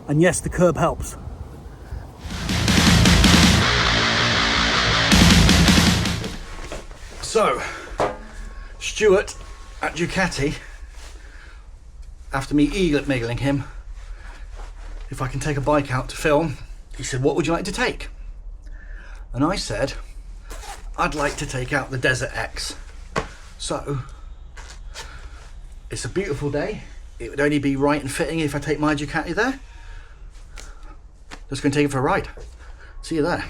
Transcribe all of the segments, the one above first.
And yes, the curb helps. So, Stuart at Ducati, after me eagle-mingling him if I can take a bike out to film, he said, what would you like to take? And I said, I'd like to take out the Desert X. So, it's a beautiful day. It would only be right and fitting if I take my Ducati there. Just going to take it for a ride. See you there.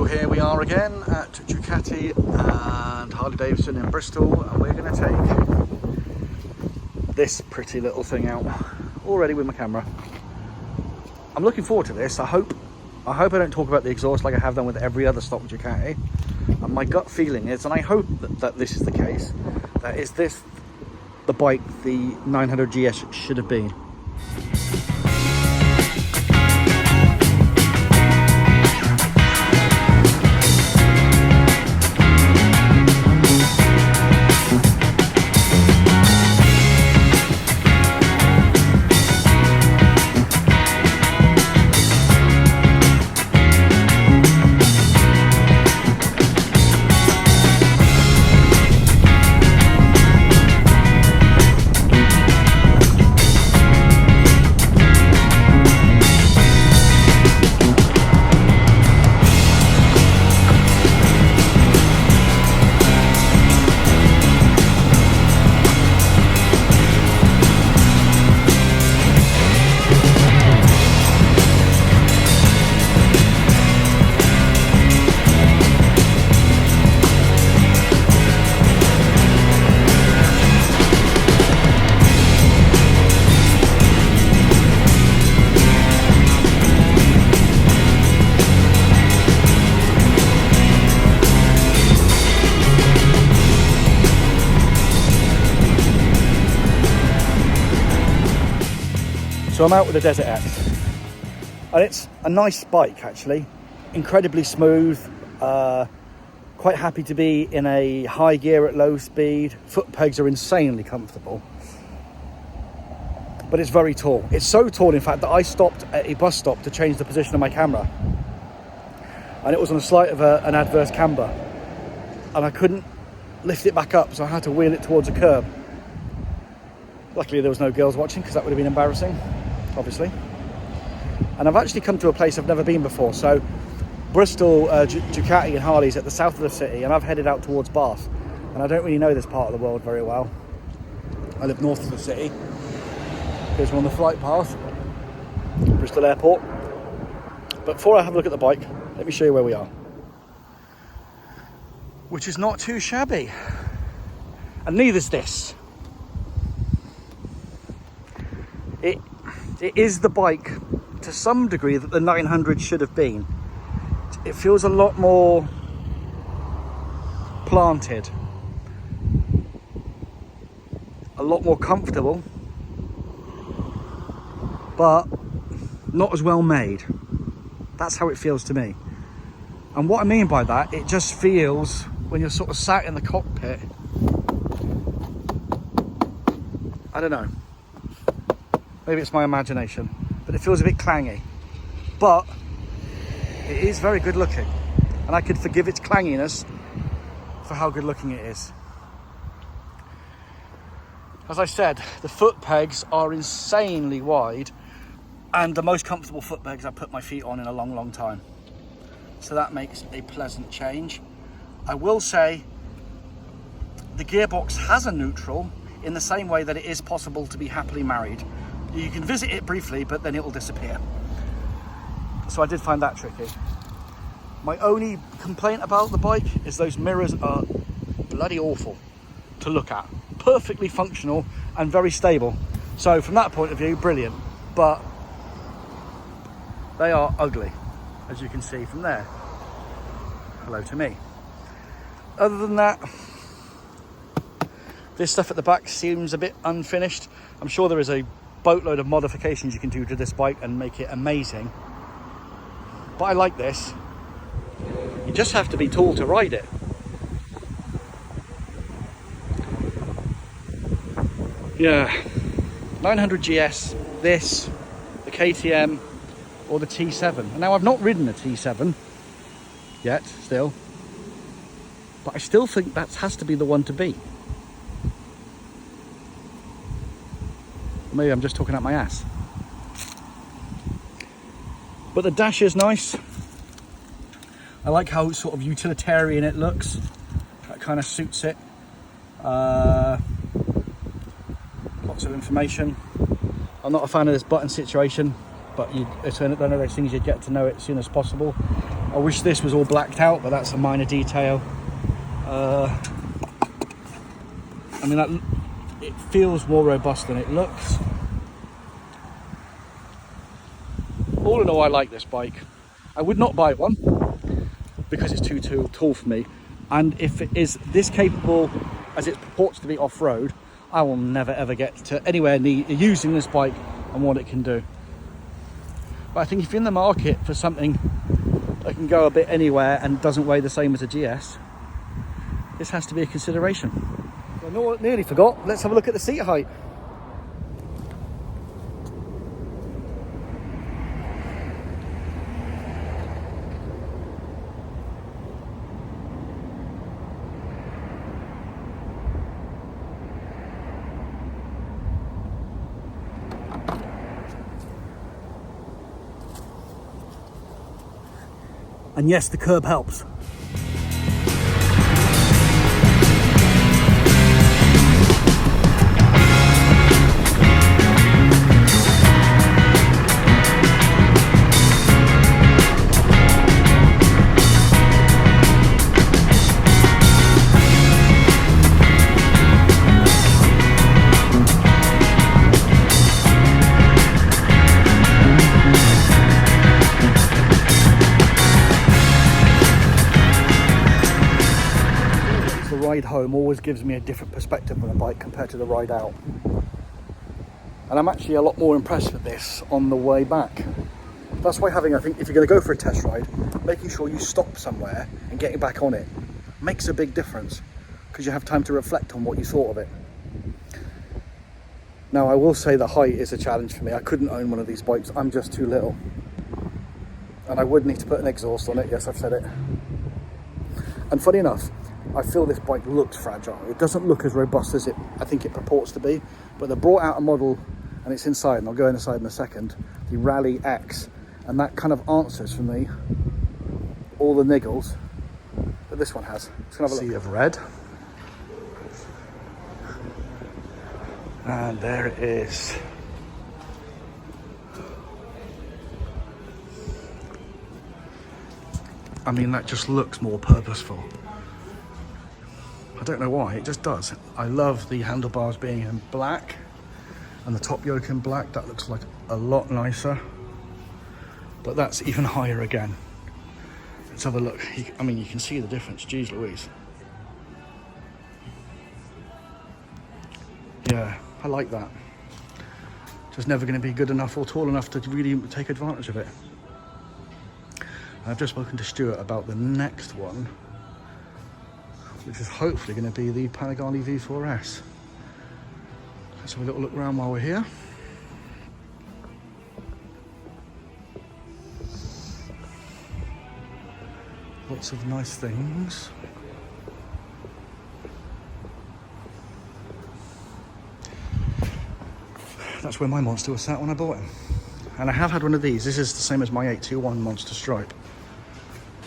Here we are again at Ducati and Harley-Davidson in Bristol, and we're going to take this pretty little thing out already with my camera. I'm looking forward to this. I hope I don't talk about the exhaust like I have done with every other stock Ducati, and my gut feeling is, and I hope that this is the case, that is this the bike the 900 GS should have been. So I'm out with the Desert X, and it's a nice bike actually, incredibly smooth, quite happy to be in a high gear at low speed. Foot pegs are insanely comfortable, but it's very tall. It's so tall in fact that I stopped at a bus stop to change the position of my camera, and it was on a slight of an adverse camber, and I couldn't lift it back up, so I had to wheel it towards a curb. Luckily there was no girls watching, because that would have been embarrassing, obviously. And I've actually come to a place I've never been before. So Bristol, Ducati and Harley's at the south of the city, and I've headed out towards Bath. And I don't really know this part of the world very well. I live north of the city. Here's one on the flight path, Bristol Airport. But before I have a look at the bike, let me show you where we are, which is not too shabby. And neither's this. It is the bike to some degree that the 900 should have been. It feels a lot more planted, a lot more comfortable, but not as well made. That's how it feels to me. And what I mean by that, it just feels, when you're sort of sat in the cockpit, I don't know, maybe it's my imagination, but it feels a bit clangy. But it is very good looking, and I could forgive its clanginess for how good looking it is. As I said, the foot pegs are insanely wide and the most comfortable foot pegs I've put my feet on in a long, long time. So that makes a pleasant change. I will say the gearbox has a neutral in the same way that it is possible to be happily married. You can visit it briefly, but then it will disappear. So I did find that tricky. My only complaint about the bike is those mirrors are bloody awful to look at. Perfectly functional and very stable. So from that point of view, brilliant. But they are ugly, as you can see from there. Hello to me. Other than that, this stuff at the back seems a bit unfinished. I'm sure there is a boatload of modifications you can do to this bike and make it amazing. But I like this. You just have to be tall to ride it. Yeah, 900 GS, this, the KTM, or the T7. And now I've not ridden a T7 yet, still, but I still think that has to be the one to beat. Maybe I'm just talking out my ass. But the dash is nice. I like how sort of utilitarian it looks. That kind of suits it. Lots of information. I'm not a fan of this button situation, but it's one of those things you'd get to know it as soon as possible. I wish this was all blacked out, but that's a minor detail. I mean, it feels more robust than it looks. All in all, I like this bike. I would not buy one because it's too tall for me, and if it is this capable as it purports to be off-road, I will never ever get to anywhere near using this bike and what it can do. But I think if you're in the market for something that can go a bit anywhere and doesn't weigh the same as a GS, this has to be a consideration. I nearly forgot, let's have a look at the seat height. And yes, the curb helps. Ride home always gives me a different perspective on a bike compared to the ride out, and I'm actually a lot more impressed with this on the way back. That's why I think if you're going to go for a test ride, making sure you stop somewhere and getting back on it makes a big difference, because you have time to reflect on what you thought of it. Now I will say the height is a challenge for me. I couldn't own one of these bikes, I'm just too little, and I would need to put an exhaust on it. Yes, I've said it. And funny enough, I feel this bike looks fragile. It doesn't look as robust as I think it purports to be, but they brought out a model, and it's inside, and I'll go inside in a second, the Rally X, and that kind of answers for me all the niggles that this one has. Let's have a look. Sea of red. And there it is. I mean, that just looks more purposeful. I don't know why, it just does. I love the handlebars being in black and the top yoke in black. That looks like a lot nicer, but that's even higher again. Let's have a look. I mean, you can see the difference. Jeez Louise. Yeah, I like that. Just never going to be good enough or tall enough to really take advantage of it. I've just spoken to Stuart about the next one, which is hopefully going to be the Panigale V4S. Let's have a little look around while we're here. Lots of nice things. That's where my Monster was sat when I bought him. And I have had one of these. This is the same as my 821 Monster stripe.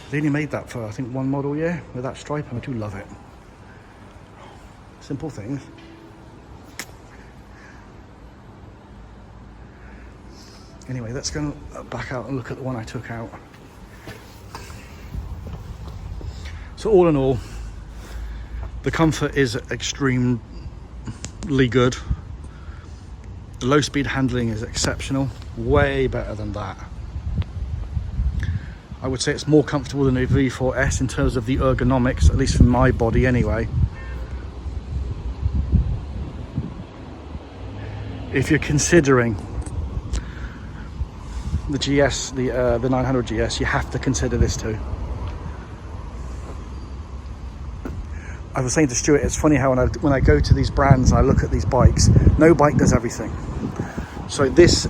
They only made that for, I think, one model year with that stripe, and I do love it. Simple things. Anyway, let's go back out and look at the one I took out. So all in all, the comfort is extremely good. The low speed handling is exceptional, way better than that. I would say it's more comfortable than a V4S in terms of the ergonomics, at least for my body anyway. If you're considering the GS, the 900 GS, you have to consider this too. I was saying to Stuart, it's funny how when I go to these brands, I look at these bikes, no bike does everything. So this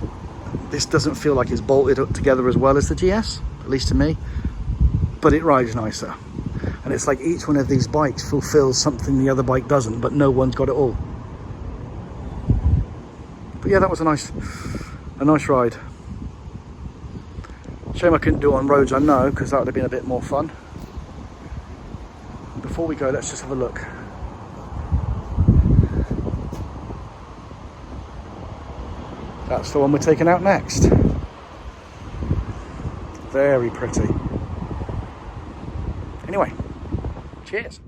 doesn't feel like it's bolted up together as well as the GS, at least to me, but it rides nicer. And it's like each one of these bikes fulfills something the other bike doesn't, but no one's got it all. But yeah, that was a nice ride. Shame I couldn't do it on roads, I know, because that would have been a bit more fun. Before we go, let's just have a look. That's the one we're taking out next. Very pretty. Anyway, cheers.